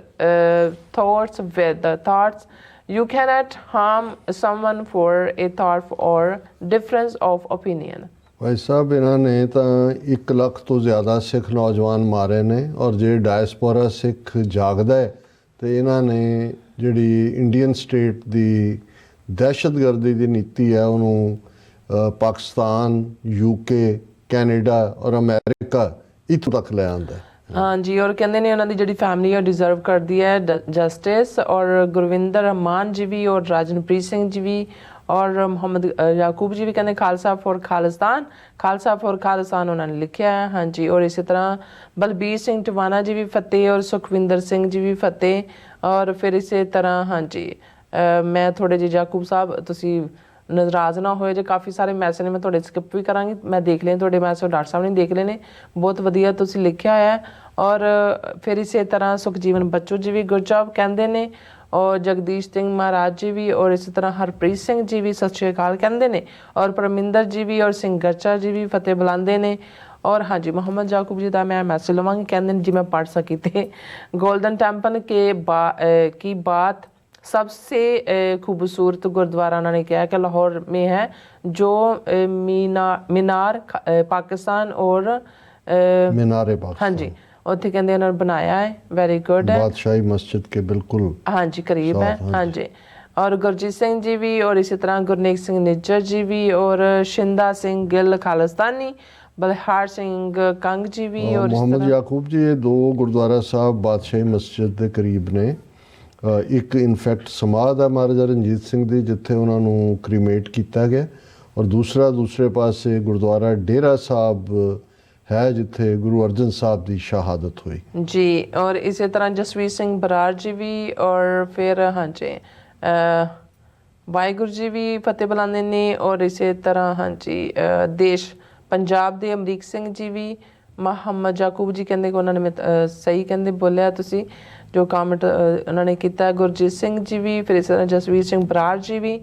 thoughts with thoughts you cannot harm someone for a thought और डिफरेंस ऑफ ओपीनियन। भाई साहब इन्हों ने तो 1 ਲੱਖ तो ज़्यादा सिख नौजवान मारे ने और जे डायस्पोरा सिख जागदा है तो इन्होंने जिहड़ी इंडियन स्टेट की दहशतगर्दी की नीति है उन्होंने पाकिस्तान, यूके, कैनेडा और अमेरिका इत्थों तक ले आंदा है। हाँ जी। और कहते हैं उन्होंने जी फैमिली डिजर्व करती है जस्टिस। और गुरविंदर रहमान जी भी और राजनप्रीत सिंह जी भी और मोहम्मद याकूब जी भी कहते खालसा फॉर खालिस्तान, खालसा फॉर खालिस्तान उन्होंने लिखा है। हाँ जी। और इसी तरह बलबीर सिंह टवाना जी भी फतेह और सुखविंदर सिंह जी भी फतेह। और फिर इसी तरह हाँ जी मैं थोड़े जी याकूब साहब तुसी नाराज़ ना होए जो काफ़ी सारे मैसेज ने मैं थोड़े स्किप भी करांगी, मैं देख लें थोड़े मैसेज डॉक्टर साहब ने देख लेने बहुत वधिया तुसी लिखा है। और फिर इसी तरह सुखजीवन बच्चू जी भी गुड जॉब कहते हैं। और जगदीश सिंह महाराज जी भी और इसी तरह हरप्रीत सिंह जी भी सत श्री अकाल कहते हैं। और परमिंदर जी भी और सिंह गरचा जी भी फतेह बुलाते हैं। और हाँ जी मोहम्मद याकूब जी का मैं मैसेज लवांगी कहते जी मैं पढ़ सकी थे गोल्डन टेम्पल के की बात सबसे खूबसूरत गुरुद्वारा उन्होंने कहा कि लाहौर में है जो मीनार पाकिस्तान और मीनारे पाकिस्तान हाँ जी उत्थे कहते उन्होंने बनाया है। वेरी गुड है। बादशाही मस्जिद के बिल्कुल हाँ जी करीब है। हाँ जी। और गुरजीत सिंह जी भी और इसी तरह गुरनेक सिंह निज्जर जी भी और शिंदा सिंह गिल खालिस्तानी, बलहार सिंह कंग जी भी और मोहम्मद याकूब जी ये 2 गुरुद्वारा साहब बादशाही मस्जिद के करीब ने। एक इनफैक्ट समाध है महाराजा रंजीत सिंह दी जिथे उन्होंने क्रीमेट किया गया और दूसरे पासे गुरुद्वारा डेरा साहब है जिथे गुरु अर्जन साहब की शहादत हुई जी। और इसी तरह जसवीर सिंह बरार जी भी और फिर हाँ जी वाहिगुरू जी भी फतेह बुलाते ने। और इसी तरह हाँ जी देश पंजाब के अमरीक सिंह जी भी मोहम्मद याकूब जी कहते उन्होंने सही कहते बोलिया तुसी जो कमेंट उन्होंने किया। गुरजीत सिंह जी भी फिर इस तरह जसवीर सिंह बरार जी भी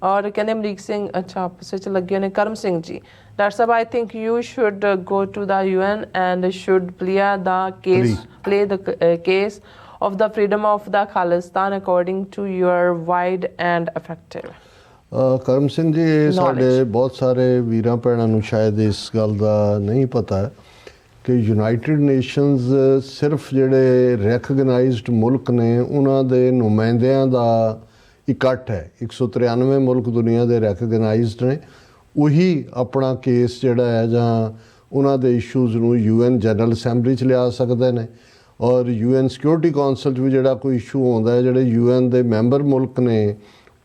और कहते अमरीक सिंह अच्छा आपस लगे ने करम सिंह जी डॉक्टर साहब I think you should go to the UN and should play the case of the freedom of the Khalistan according to your wide and effective Karam Singh ji ਇਹ ਸਾਡੇ ਬਹੁਤ ਸਾਰੇ ਵੀਰਾਂ ਭੈਣਾਂ ਨੂੰ ਸ਼ਾਇਦ ਇਸ ਗੱਲ ਦਾ ਨਹੀਂ ਪਤਾ ਹੈ ਕਿ ਯੂਨਾਈਟਿਡ ਨੇਸ਼ਨਸ ਸਿਰਫ ਜਿਹੜੇ ਰੈਕਗਨਾਈਜ਼ਡ ਮੁਲਕ ਨੇ ਉਹਨਾਂ ਦੇ ਨੁਮਾਇੰਦਿਆਂ ਦਾ ਇਕੱਠ ਹੈ। 193 ਮੁਲਕ ਦੁਨੀਆ ਦੇ ਰੈਕਗਨਾਈਜ਼ਡ ਨੇ, ਉਹੀ ਆਪਣਾ ਕੇਸ ਜਿਹੜਾ ਹੈ ਜਾਂ ਉਹਨਾਂ ਦੇ ਇਸ਼ੂਜ਼ ਨੂੰ UN ਜਨਰਲ ਅਸੈਂਬਲੀ 'ਚ ਲਿਆ ਸਕਦੇ ਨੇ ਔਰ UN ਸਿਕਿਉਰਿਟੀ ਕੌਂਸਲ 'ਚ ਵੀ ਜਿਹੜਾ ਕੋਈ ਇਸ਼ੂ ਆਉਂਦਾ ਹੈ ਜਿਹੜੇ UN ਦੇ ਮੈਂਬਰ ਮੁਲਕ ਨੇ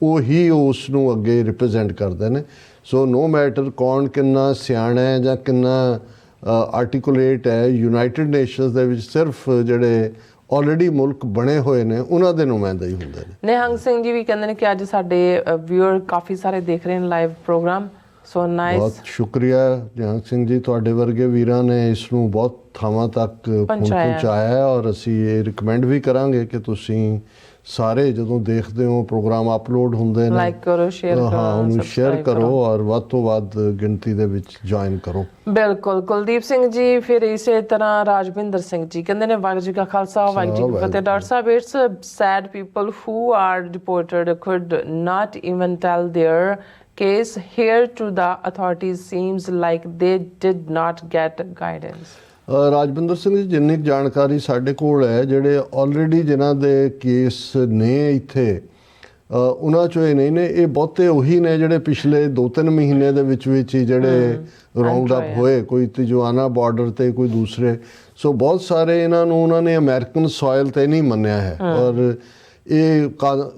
ਉਹੀ ਉਸ ਨੂੰ ਅੱਗੇ ਰਿਪਰੈਜ਼ੈਂਟ ਕਰਦੇ ਨੇ। ਸੋ ਨੋ ਮੈਟਰ ਕੌਣ ਕਿੰਨਾ ਸਿਆਣਾ ਹੈ ਜਾਂ ਕਿੰਨਾ ਆਰਟੀਕੂਲੇਟ ਹੈ, ਯੂਨਾਈਟਿਡ ਨੇਸ਼ਨਸ ਦੇ ਵਿੱਚ ਸਿਰਫ ਜਿਹੜੇ ਆਲਰੇਡੀ ਮੁਲਕ ਬਣੇ ਹੋਏ ਨੇ ਉਹਨਾਂ ਦੇ ਨੁਮਾਇੰਦੇ ਹੀ ਹੁੰਦੇ ਨੇ। ਨਿਹੰਗ ਸਿੰਘ ਜੀ ਵੀ ਕਹਿੰਦੇ ਨੇ ਕਿ ਅੱਜ ਸਾਡੇ ਵਿਊਅਰ ਕਾਫੀ ਸਾਰੇ ਦੇਖ ਰਹੇ ਨੇ ਲਾਈਵ ਪ੍ਰੋਗਰਾਮ। ਸੋ ਨਾਈਸ, ਬਹੁਤ ਸ਼ੁਕਰੀਆ ਨਿਹੰਗ ਸਿੰਘ ਜੀ, ਤੁਹਾਡੇ ਵਰਗੇ ਵੀਰਾਂ ਨੇ ਇਸ ਨੂੰ ਬਹੁਤ ਥਾਵਾਂ ਤੱਕ ਪਹੁੰਚਾਇਆ ਹੈ ਔਰ ਅਸੀਂ ਇਹ ਰਿਕਮੈਂਡ ਵੀ ਕਰਾਂਗੇ ਕਿ ਤੁਸੀਂ ਸਾਰੇ ਜਦੋਂ ਦੇਖਦੇ ਹੋ ਪ੍ਰੋਗਰਾਮ ਅਪਲੋਡ ਹੁੰਦੇ ਨੇ ਲਾਈਕ ਕਰੋ, ਸ਼ੇਅਰ ਕਰੋ, ਹਾਂ ਉਹਨੂੰ ਸ਼ੇਅਰ ਕਰੋ ਔਰ ਵੱਧ ਤੋਂ ਵੱਧ ਗਿਣਤੀ ਦੇ ਵਿੱਚ ਜੁਆਇਨ ਕਰੋ। ਬਿਲਕੁਲ। ਕੁਲਦੀਪ ਸਿੰਘ ਜੀ ਫਿਰ ਇਸੇ ਤਰ੍ਹਾਂ ਰਾਜਵਿੰਦਰ ਸਿੰਘ ਜੀ ਕਹਿੰਦੇ ਨੇ ਵਾਹਿਗੁਰੂ ਜੀ ਕਾ ਖਾਲਸਾ ਵਾਹਿਗੁਰੂ ਜੀ ਕੀ ਫਤਿਹ। ਡਾਕਟਰ ਸਾਹਿਬ it's sad people who are deported could not even tell their case here to the authorities, seems like they did not get guidance। Rajwinder Singh ji ਜਿੰਨੀ ਜਾਣਕਾਰੀ ਸਾਡੇ ਕੋਲ ਹੈ ਜਿਹੜੇ ਆਲਰੇਡੀ ਜਿਨ੍ਹਾਂ ਦੇ ਕੇਸ ਨੇ ਇੱਥੇ ਉਹਨਾਂ 'ਚੋਂ ਇਹ ਨਹੀਂ ਨੇ, ਇਹ ਬਹੁਤੇ ਉਹੀ ਨੇ ਜਿਹੜੇ ਪਿਛਲੇ 2-3 ਮਹੀਨੇ ਦੇ ਵਿੱਚ ਹੀ ਜਿਹੜੇ ਰਾਉਂਡ ਅਪ ਹੋਏ, ਕੋਈ ਤਿਜਵਾਨਾ ਬਾਰਡਰ ਤੇ, ਕੋਈ ਦੂਸਰੇ। ਸੋ ਬਹੁਤ ਸਾਰੇ ਇਹਨਾਂ ਨੂੰ ਉਹਨਾਂ ਨੇ ਅਮਰੀਕਨ ਸੋਇਲ ਤੇ ਨਹੀਂ ਮੰਨਿਆ ਹੈ। ਔਰ ਇਹ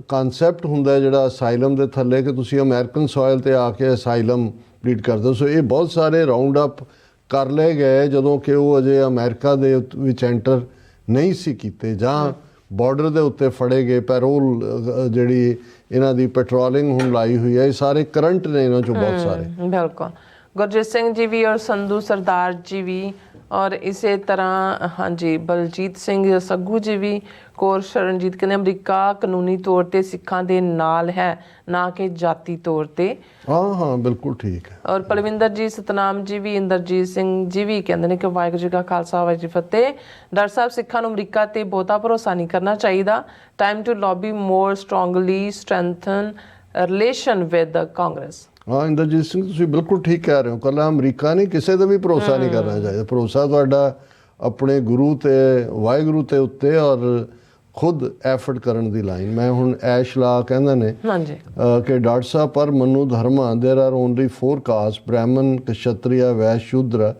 ਕਨਸੈਪਟ ਹੁੰਦਾ ਜਿਹੜਾ ਅਸਾਈਲਮ ਦੇ ਥੱਲੇ ਕਿ ਤੁਸੀਂ ਅਮਰੀਕਨ ਸੋਇਲ ਤੇ ਆ ਕੇ ਅਸਾਈਲਮ ਪਲੀਡ ਕਰਦੇ ਹੋ। ਸੋ ਇਹ ਬਹੁਤ ਸਾਰੇ ਰਾਉਂਡ ਅਪ ਕਰ ਲਏ ਗਏ ਜਦੋਂ ਕਿ ਉਹ ਅਜੇ ਅਮਰੀਕਾ ਦੇ ਵਿੱਚ ਐਂਟਰ ਨਹੀਂ ਸੀ ਕੀਤੇ, ਜਾਂ ਬਾਰਡਰ ਦੇ ਉੱਤੇ ਫੜੇ ਗਏ। ਪੈਰੋਲ ਜਿਹੜੀ ਇਹਨਾਂ ਦੀ ਪੈਟਰੋਲਿੰਗ ਹੁਣ ਲਾਈ ਹੋਈ ਹੈ, ਇਹ ਸਾਰੇ ਕਰੰਟ ਨੇ ਇਹਨਾਂ 'ਚੋਂ ਬਹੁਤ ਸਾਰੇ। ਬਿਲਕੁਲ। ਗੁਰਜੀਤ ਸਿੰਘ ਜੀ ਵੀ ਔਰ ਸੰਧੂ ਸਰਦਾਰ ਜੀ ਵੀ, ਔਰ ਇਸੇ ਤਰ੍ਹਾਂ ਹਾਂਜੀ ਬਲਜੀਤ ਸਿੰਘ ਸੱਗੂ ਜੀ ਵੀ। ਕੌਰ ਸ਼ਰਨਜੀਤ ਕਹਿੰਦੇ ਅਮਰੀਕਾ ਕਾਨੂੰਨੀ ਤੌਰ ਤੇ ਸਿੱਖਾਂ ਦੇ ਨਾਲ ਹੈ, ਨਾ ਕਿ ਜਾਤੀ ਤੌਰ ਤੇ। ਹਾਂ ਬਿਲਕੁਲ ਠੀਕ ਹੈ। ਔਰ ਪਲਵਿੰਦਰ ਜੀ, ਸਤਨਾਮ ਜੀ ਵੀ, ਇੰਦਰਜੀਤ ਸਿੰਘ ਜੀ ਵੀ ਕਹਿੰਦੇ ਨੇ ਕਿ ਵਾਹਿਗੁਰੂ ਜੀ ਕਾ ਖਾਲਸਾ ਵਾਹਿਗੁਰੂ ਜੀ ਫਤਿਹ। ਡਾਕਟਰ ਸਾਹਿਬ, ਸਿੱਖਾਂ ਨੂੰ ਅਮਰੀਕਾ ਤੇ ਬਹੁਤਾ ਭਰੋਸਾ ਨਹੀਂ ਕਰਨਾ ਚਾਹੀਦਾ। Time to lobby more strongly strengthen relation with Congress. ਹਾਂ ਇੰਦਰਜੀਤ ਸਿੰਘ, ਤੁਸੀਂ ਬਿਲਕੁਲ ਠੀਕ ਕਹਿ ਰਹੇ ਹੋ। ਇਕੱਲਾ ਅਮਰੀਕਾ ਨਹੀਂ, ਕਿਸੇ ਤੇ ਵੀ ਭਰੋਸਾ ਨਹੀਂ ਕਰਨਾ ਚਾਹੀਦਾ। ਭਰੋਸਾ ਤੁਹਾਡਾ ਆਪਣੇ ਗੁਰੂ ਤੇ ਵਾਹਿਗੁਰੂ ਤੇ ਉੱਤੇ, ਔਰ ਖੁਦ ਐਫਰਟ ਕਰਨ ਦੀ ਲਾਈਨ। ਮੈਂ ਹੁਣ ਐਸ਼ ਲਾ ਕਹਿੰਦੇ ਨੇ ਕਿ ਡਾਕਟਰ ਸਾਹਿਬ, ਪਰ ਮਨੂ ਧਰਮਾ ਦੇਰ ਆਰ ਓਨਲੀ 4 ਕਾਸਟ, ਬ੍ਰਾਹਮਣ, ਕਸ਼ਤਰੀਆ, Vaishya, Shudra,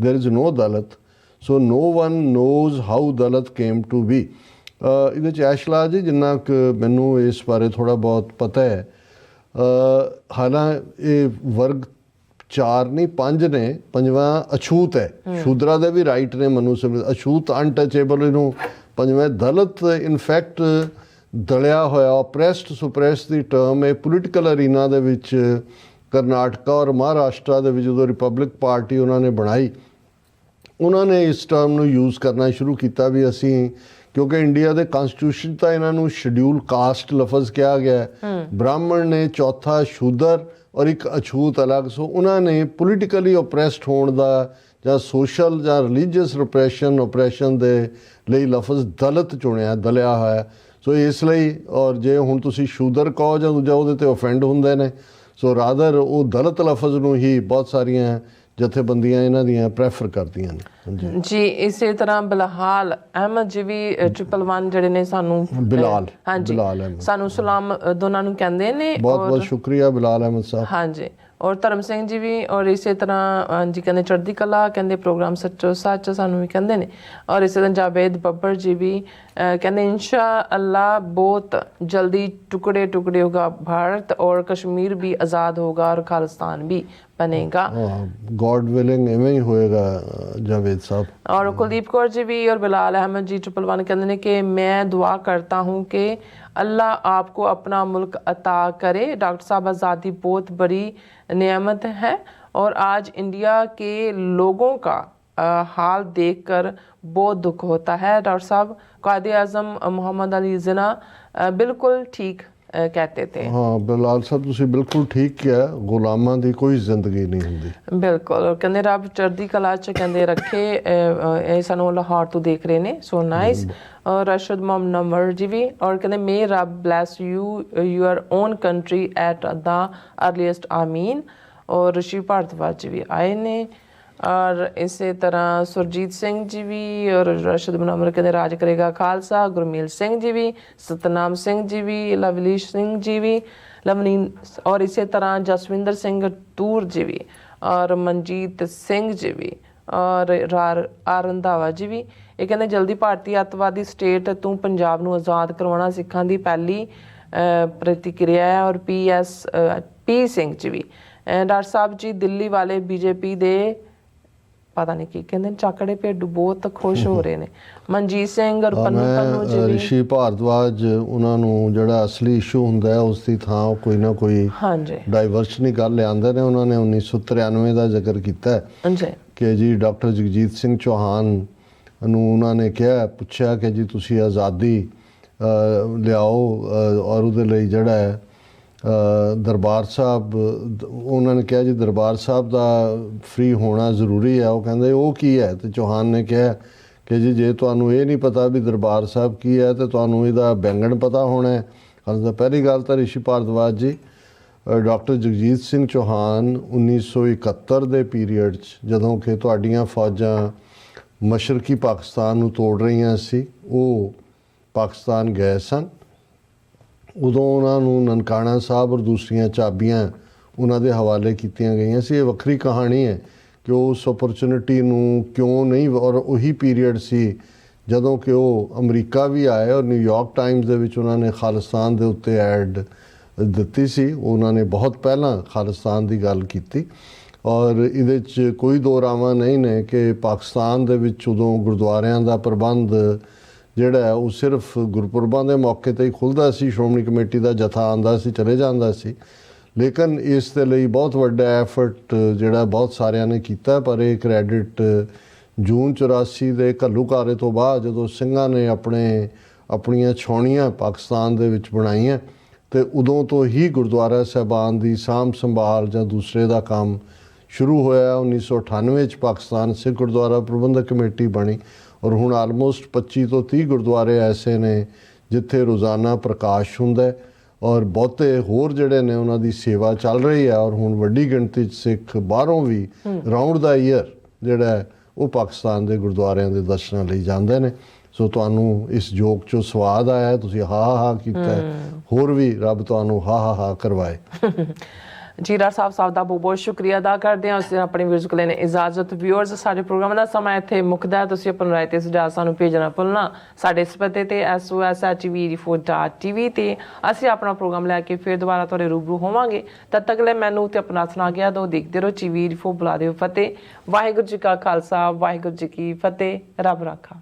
there is no Dalit, so no one knows how Dalit came to be. ਇਹਦੇ 'ਚ ਐਸ਼ ਲਾ ਜੀ, ਜਿੰਨਾ ਕੁ ਮੈਨੂੰ ਇਸ ਬਾਰੇ ਥੋੜ੍ਹਾ ਬਹੁਤ ਪਤਾ ਹੈ, ਹਾਲਾਂ ਇਹ ਵਰਗ 4 ਨਹੀਂ 5 ਨੇ, 5ਵਾਂ ਅਛੂਤ ਹੈ। ਸ਼ੂਦਰਾ ਦੇ ਵੀ ਰਾਈਟ ਨੇ, ਮਨੂ ਅਛੂਤ ਅਨਟਚੇਬਲ, ਇਹਨੂੰ 5ਵਾਂ ਦਲਿਤ। ਇਨਫੈਕਟ ਦਲਿਆ ਹੋਇਆ, ਓਪਰੈਸਡ ਸੁਪਰੈਸਡ ਦੀ ਟਰਮ ਇਹ ਪੋਲੀਟੀਕਲ ਅਰੀਨਾ ਦੇ ਵਿੱਚ ਕਰਨਾਟਕਾ ਔਰ ਮਹਾਰਾਸ਼ਟਰ ਦੇ ਵਿੱਚ ਜਦੋਂ ਰਿਪਬਲਿਕ ਪਾਰਟੀ ਉਹਨਾਂ ਨੇ ਬਣਾਈ, ਉਹਨਾਂ ਨੇ ਇਸ ਟਰਮ ਨੂੰ ਯੂਜ਼ ਕਰਨਾ ਸ਼ੁਰੂ ਕੀਤਾ ਵੀ ਅਸੀਂ, ਕਿਉਂਕਿ ਇੰਡੀਆ ਦੇ ਕਨਸਟੀਟਿਊਸ਼ਨ ਤਾਂ ਇਹਨਾਂ ਨੂੰ ਸ਼ਡਿਊਲ ਕਾਸਟ ਲਫ਼ਜ਼ ਕਿਹਾ ਗਿਆ, ਬ੍ਰਾਹਮਣ ਨੇ, ਚੌਥਾ ਸ਼ੂਦਰ ਔਰ ਇੱਕ ਅਛੂਤ ਅਲੱਗ। ਸੋ ਉਹਨਾਂ ਨੇ ਪੋਲੀਟੀਕਲੀ ਓਪਰੈਸਡ ਹੋਣ ਦਾ ਜਾਂ ਸੋਸ਼ਲ ਜਾਂ ਰਿਲੀਜੀਅਸ ਓਪਰੈਸ਼ਨ ਦੇ ਲਈ ਲਫ਼ਜ਼ ਦਲਿਤ ਚੁਣਿਆ, ਦਲਿਆ ਹੋਇਆ। ਸੋ ਇਸ ਲਈ, ਔਰ ਜੇ ਹੁਣ ਤੁਸੀਂ ਸ਼ੂਦਰ ਕਹੋ ਜਾਂ ਦੂਜਾ, ਉਹਦੇ 'ਤੇ ਓਫੈਂਡ ਹੁੰਦੇ ਨੇ। ਸੋ ਰਾਦਰ ਉਹ ਦਲਿਤ ਲਫ਼ਜ਼ ਨੂੰ ਹੀ ਬਹੁਤ ਸਾਰੀਆਂ ਜਥੇਬੰਦੀਆਂ ਇਹਨਾਂ ਦੀਆਂ ਪ੍ਰੈਫਰ ਕਰਦੀਆਂ ਨੇ। ਜੀ ਇਸੇ ਤਰ੍ਹਾਂ ਬਿਲਾਲ ਅਹਿਮਦ ਜੀ ਵੀ 111 ਜਿਹੜੇ ਨੇ ਸਾਨੂੰ ਬਿਲਾਲ ਅਹਿਮਦ ਸਾਨੂੰ ਸਲਾਮ ਦੋਨਾਂ ਨੂੰ ਕਹਿੰਦੇ ਨੇ। ਬਹੁਤ ਸ਼ੁਕਰੀਆ ਬਿਲਾਲ ਅਹਿਮਦ ਸਾਹਿਬ। ਹਾਂਜੀ, ਔਰ ਧਰਮ ਸਿੰਘ ਜੀ ਵੀ, ਔਰ ਇਸੇ ਤਰ੍ਹਾਂ ਜੀ ਕਹਿੰਦੇ ਚੜ੍ਹਦੀ ਕਲਾ, ਕਹਿੰਦੇ ਪ੍ਰੋਗਰਾਮ ਸੱਚੋ ਸੱਚ ਸਾਨੂੰ ਵੀ ਕਹਿੰਦੇ ਨੇ। ਔਰ ਇਸੇ ਤਰ੍ਹਾਂ ਜਾਵੇਦ ਬੱਬਰ ਜੀ ਵੀ ਕਹਿੰਦੇ ਇਨਸ਼ਾ ਅੱਲਾ ਬਹੁਤ ਜਲਦੀ ਟੁਕੜੇ ਟੁਕੜੇ ਹੋਗਾ ਭਾਰਤ, ਔਰ ਕਸ਼ਮੀਰ ਵੀ ਆਜ਼ਾਦ ਹੋਗਾ, ਔਰ ਖਾਲਿਸਤਾਨ ਵੀ बनेगा। गॉड विलिंग इवें ही होएगा जावेद साहब। और कुलदीप कौर जी भी और बिलाल अहमद जी 111 कहते हैं कि मैं दुआ करता हूँ कि अल्लाह आपको अपना मुल्क अता करे। डॉक्टर साहब, आज़ादी बहुत बड़ी नेमत है और आज इंडिया के लोगों का हाल देखकर बहुत दुख होता है। डॉक्टर साहब, कायदे आज़म मोहम्मद अली जिन्ना बिल्कुल ठीक कहते थे। हाँ बिलाल साहब, तुसी बिल्कुल ठीक किया, गुलामां दी कोई जिंदगी नहीं हुंदी। बिल्कुल, और कहंदे रब चढ़दी कला च कहंदे रखे। ਇਹ ਸਾਨੂੰ ਲਾਹੌਰ ਤੋਂ ਦੇਖ ਰਹੇ ਨੇ, ਸੋ ਨਾਈਸ। ਔਰ ਰਸ਼ਦ ਮੁਹੰਮਦ ਨਮਰ ਜੀ ਵੀ, ਔਰ ਕਹਿੰਦੇ ਮੇ ਰੱਬ bless you your own country at the earliest ਆਮੀਨ। ਔਰ ਰਿਸ਼ੀ ਭਾਰਤਵਾਜ ਜੀ ਵੀ ਆਏ ਨੇ। और इसी तरह सुरजीत सिंह जी भी और रशद मुनव्वर कहते राज करेगा खालसा। गुरमील सिंह जी भी, सतनाम सिंह जी भी, लवलीश सिंह जी भी, लवनीन, और इसी तरह जसविंदर सिंह टूर जी भी, और मनजीत सिंह जी भी, और रंधावा जी भी। ये कहते जल्दी भारतीय अतवादी स्टेट तू पंजाब नूं आज़ाद करवाना सिखां दी पहली प्रतिक्रिया है। और पी सिंह जी भी, डॉक्टर साहब जी दिल्ली वाले बीजेपी दे पता नहीं की कहते चाकड़े पेडू बहुत खुश हो रहे ने। मनजीत सिंह और पन्नू जी भी, ਰਿਸ਼ੀ ਭਾਰਦਵਾਜ, ਉਹਨਾਂ ਨੂੰ ਜਿਹੜਾ ਅਸਲੀ ਇਸ਼ੂ ਹੁੰਦਾ ਹੈ ਉਸ ਦੀ ਥਾਂ ਕੋਈ ਨਾ ਕੋਈ ਡਾਈਵਰਸ਼ਨੀ ਕਰ ਲਿਆਉਂਦੇ ਨੇ। ਉਹਨਾਂ ਨੇ 1993 ਦਾ ਜ਼ਿਕਰ ਕੀਤਾ ਹੈ ਕਿ ਜੀ ਡਾਕਟਰ ਜਗਜੀਤ ਸਿੰਘ ਚੌਹਾਨ ਨੂੰ ਉਹਨਾਂ ਨੇ ਕਿਹਾ, ਪੁੱਛਿਆ ਕਿ ਜੀ ਤੁਸੀਂ ਆਜ਼ਾਦੀ ਲਿਆਓ, ਔਰ ਉਹਦੇ ਲਈ ਜਿਹੜਾ ਹੈ ਦਰਬਾਰ ਸਾਹਿਬ, ਉਹਨਾਂ ਨੇ ਕਿਹਾ ਜੀ ਦਰਬਾਰ ਸਾਹਿਬ ਦਾ ਫ੍ਰੀ ਹੋਣਾ ਜ਼ਰੂਰੀ ਹੈ। ਉਹ ਕਹਿੰਦੇ ਉਹ ਕੀ ਹੈ? ਤੇ ਚੌਹਾਨ ਨੇ ਕਿਹਾ ਕਿ ਜੀ ਜੇ ਤੁਹਾਨੂੰ ਇਹ ਨਹੀਂ ਪਤਾ ਵੀ ਦਰਬਾਰ ਸਾਹਿਬ ਕੀ ਹੈ, ਤੇ ਤੁਹਾਨੂੰ ਇਹਦਾ ਬੈਂਗਣ ਪਤਾ ਹੋਣਾ ਹੈ। ਤਾਂ ਪਹਿਲੀ ਗੱਲ ਤਾਂ ਰਿਸ਼ੀ ਭਾਰਦਵਾਜ ਜੀ, ਡਾਕਟਰ ਜਗਜੀਤ ਸਿੰਘ ਚੌਹਾਨ 1971 ਦੇ ਪੀਰੀਅਡ 'ਚ, ਜਦੋਂ ਕਿ ਤੁਹਾਡੀਆਂ ਫੌਜਾਂ ਮਸ਼ਰਕੀ ਪਾਕਿਸਤਾਨ ਨੂੰ ਤੋੜ ਰਹੀਆਂ ਸੀ, ਉਹ ਪਾਕਿਸਤਾਨ ਗਏ ਸਨ। ਉਦੋਂ ਉਹਨਾਂ ਨੂੰ ਨਨਕਾਣਾ ਸਾਹਿਬ ਔਰ ਦੂਸਰੀਆਂ ਚਾਬੀਆਂ ਉਹਨਾਂ ਦੇ ਹਵਾਲੇ ਕੀਤੀਆਂ ਗਈਆਂ ਸੀ। ਇਹ ਵੱਖਰੀ ਕਹਾਣੀ ਹੈ ਕਿ ਉਸ ਓਪਰਚੁਨਿਟੀ ਨੂੰ ਕਿਉਂ ਨਹੀਂ, ਔਰ ਉਹੀ ਪੀਰੀਅਡ ਸੀ ਜਦੋਂ ਕਿ ਉਹ ਅਮਰੀਕਾ ਵੀ ਆਏ ਔਰ ਨਿਊਯਾਰਕ ਟਾਈਮਸ ਦੇ ਵਿੱਚ ਉਹਨਾਂ ਨੇ ਖਾਲਿਸਤਾਨ ਦੇ ਉੱਤੇ ਐਡ ਦਿੱਤੀ ਸੀ। ਉਹਨਾਂ ਨੇ ਬਹੁਤ ਪਹਿਲਾਂ ਖਾਲਿਸਤਾਨ ਦੀ ਗੱਲ ਕੀਤੀ ਔਰ ਇਹਦੇ 'ਚ ਕੋਈ ਦੋ ਰਾਵਾਂ ਨਹੀਂ ਨੇ ਕਿ ਪਾਕਿਸਤਾਨ ਦੇ ਵਿੱਚ ਉਦੋਂ ਗੁਰਦੁਆਰਿਆਂ ਦਾ ਪ੍ਰਬੰਧ ਜਿਹੜਾ ਹੈ ਉਹ ਸਿਰਫ ਗੁਰਪੁਰਬਾਂ ਦੇ ਮੌਕੇ 'ਤੇ ਹੀ ਖੁੱਲ੍ਹਦਾ ਸੀ। ਸ਼੍ਰੋਮਣੀ ਕਮੇਟੀ ਦਾ ਜਥਾ ਆਉਂਦਾ ਸੀ, ਚਲੇ ਜਾਂਦਾ ਸੀ, ਲੇਕਿਨ ਇਸ ਦੇ ਲਈ ਬਹੁਤ ਵੱਡਾ ਐਫਰਟ ਜਿਹੜਾ ਬਹੁਤ ਸਾਰਿਆਂ ਨੇ ਕੀਤਾ। ਪਰ ਇਹ ਕ੍ਰੈਡਿਟ ਜੂਨ 84 ਦੇ ਘੱਲੂਘਾਰੇ ਤੋਂ ਬਾਅਦ ਜਦੋਂ ਸਿੰਘਾਂ ਨੇ ਆਪਣੀਆਂ ਛਾਉਣੀਆਂ ਪਾਕਿਸਤਾਨ ਦੇ ਵਿੱਚ ਬਣਾਈਆਂ ਤੇ ਉਦੋਂ ਤੋਂ ਹੀ ਗੁਰਦੁਆਰਾ ਸਾਹਿਬਾਨ ਦੀ ਸਾਂਭ ਸੰਭਾਲ ਜਾਂ ਦੂਸਰੇ ਦਾ ਕੰਮ ਸ਼ੁਰੂ ਹੋਇਆ। 1998 'ਚ ਪਾਕਿਸਤਾਨ ਸਿੱਖ ਗੁਰਦੁਆਰਾ ਪ੍ਰਬੰਧਕ ਕਮੇਟੀ ਬਣੀ ਔਰ ਹੁਣ ਆਲਮੋਸਟ 25 ਤੋਂ 30 ਗੁਰਦੁਆਰੇ ਐਸੇ ਨੇ ਜਿੱਥੇ ਰੋਜ਼ਾਨਾ ਪ੍ਰਕਾਸ਼ ਹੁੰਦਾ ਹੈ ਔਰ ਬਹੁਤੇ ਹੋਰ ਜਿਹੜੇ ਨੇ ਉਹਨਾਂ ਦੀ ਸੇਵਾ ਚੱਲ ਰਹੀ ਹੈ ਔਰ ਹੁਣ ਵੱਡੀ ਗਿਣਤੀ 'ਚ ਸਿੱਖ ਬਾਹਰੋਂ ਵੀ ਰਾਊਂਡ ਦਾ ਈਅਰ ਜਿਹੜਾ ਹੈ ਉਹ ਪਾਕਿਸਤਾਨ ਦੇ ਗੁਰਦੁਆਰਿਆਂ ਦੇ ਦਰਸ਼ਨਾਂ ਲਈ ਜਾਂਦੇ ਨੇ। ਸੋ ਤੁਹਾਨੂੰ ਇਸ ਜੋਕ 'ਚੋਂ ਸਵਾਦ ਆਇਆ, ਤੁਸੀਂ ਹਾ ਕੀਤਾ, ਹੋਰ ਵੀ ਰੱਬ ਤੁਹਾਨੂੰ ਹਾ ਕਰਵਾਏ। ਜੀ ਡਾਕਟਰ ਸਾਹਿਬ ਦਾ ਬਹੁਤ ਬਹੁਤ ਸ਼ੁਕਰੀਆ ਅਦਾ ਕਰਦੇ ਹਾਂ। ਅਸੀਂ ਆਪਣੇ ਵਿਊਅਰਸ ਕੋਲ ਲੈਣੇ ਇਜਾਜ਼ਤ। ਵਿਊਅਰਸ, ਸਾਡੇ ਪ੍ਰੋਗਰਾਮ ਦਾ ਸਮਾਂ ਇੱਥੇ ਮੁੱਕਦਾ। ਤੁਸੀਂ ਆਪਣੀ ਰਾਏ ਤੇ ਸੁਝਾਅ ਸਾਨੂੰ ਭੇਜਣਾ ਭੁੱਲਣਾ। ਸਾਡੇ ਇਸ ਪਤੇ ਤੇ sos@tv84.tv ਤੇ ਅਸੀਂ ਆਪਣਾ ਪ੍ਰੋਗਰਾਮ ਲੈ ਕੇ ਫਿਰ ਦੁਬਾਰਾ ਤੁਹਾਡੇ ਰੂਬਰੂ ਹੋਵਾਂਗੇ। ਤਦ ਤੱਕ ਲਈ ਮੈਨੂੰ ਤੇ ਆਪਣਾ ਸੁਣਾ ਗਿਆ ਦੋ ਦੇਖਦੇ ਰਹੋ TV84। ਬੁਲਾ ਦਿਓ ਫਤਿਹ। ਵਾਹਿਗੁਰੂ ਜੀ ਕਾ ਖਾਲਸਾ, ਵਾਹਿਗੁਰੂ ਜੀ ਕੀ ਫਤਿਹ। ਰੱਬ ਰਾਖਾ।